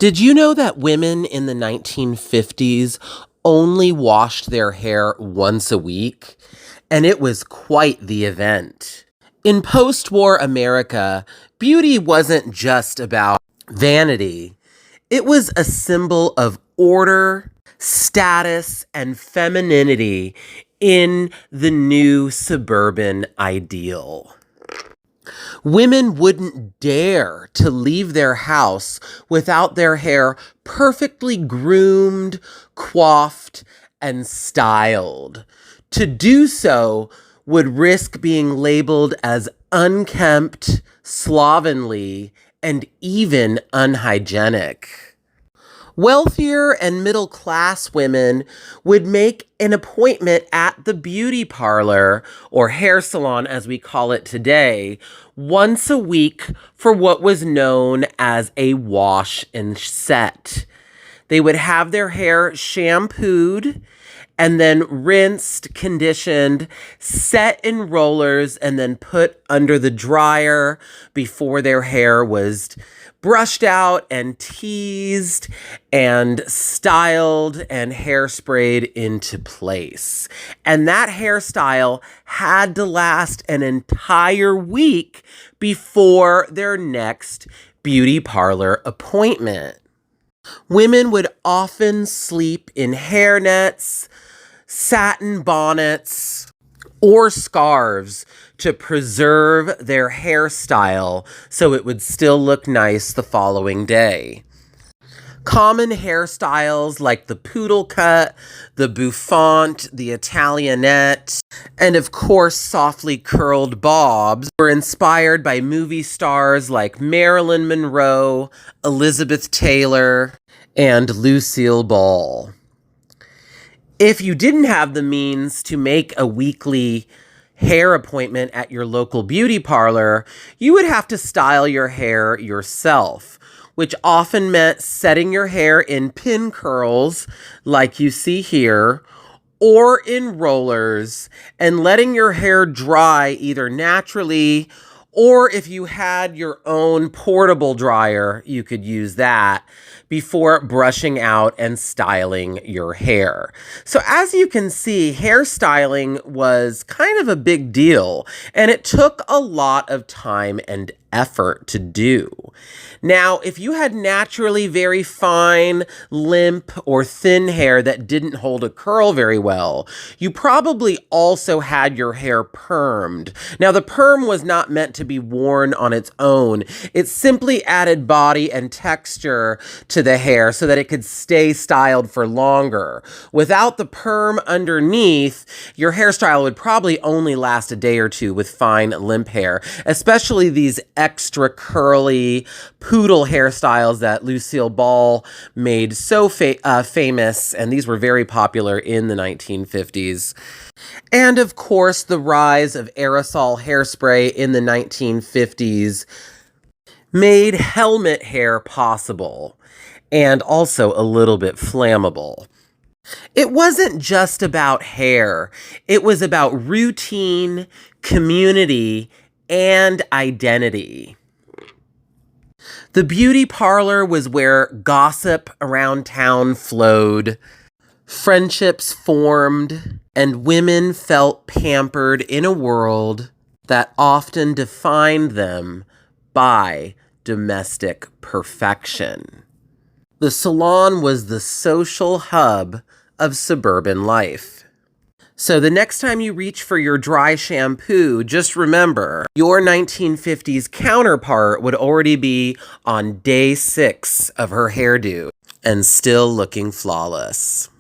Did you know that women in the 1950s only washed their hair once a week? And it was quite the event. In post-war America, beauty wasn't just about vanity. It was a symbol of order, status, and femininity in the new suburban ideal. Women wouldn't dare to leave their house without their hair perfectly groomed, coiffed, and styled. To do so would risk being labeled as unkempt, slovenly, and even unhygienic. Wealthier and middle-class women would make an appointment at the beauty parlor, or hair salon as we call it today, once a week for what was known as a wash and set. They would have their hair shampooed and then rinsed, conditioned, set in rollers, and then put under the dryer before their hair was brushed out and teased and styled and hairsprayed into place. And that hairstyle had to last an entire week before their next beauty parlor appointment. Women would often sleep in hairnets, satin bonnets, or scarves to preserve their hairstyle so it would still look nice the following day. Common hairstyles like the poodle cut, the bouffant, the Italianette, and of course softly curled bobs were inspired by movie stars like Marilyn Monroe, Elizabeth Taylor, and Lucille Ball. If you didn't have the means to make a weekly hair appointment at your local beauty parlor, you would have to style your hair yourself, which often meant setting your hair in pin curls like you see here, or in rollers, and letting your hair dry either naturally, or if you had your own portable dryer, you could use that before brushing out and styling your hair. So as you can see, hairstyling was kind of a big deal, and it took a lot of time and effort to do. Now, if you had naturally very fine, limp, or thin hair that didn't hold a curl very well, you probably also had your hair permed. Now, the perm was not meant to be worn on its own. It simply added body and texture to the hair so that it could stay styled for longer. Without the perm underneath, your hairstyle would probably only last a day or two with fine, limp hair, especially these extra curly poodle hairstyles that Lucille Ball made so famous, and these were very popular in the 1950s. And of course, the rise of aerosol hairspray in the 1950s made helmet hair possible, and also a little bit flammable. It wasn't just about hair. It was about routine, community, and identity. The beauty parlor was where gossip around town flowed, friendships formed, and women felt pampered in a world that often defined them by domestic perfection. The salon was the social hub of suburban life. So the next time you reach for your dry shampoo, just remember, your 1950s counterpart would already be on day 6 of her hairdo and still looking flawless.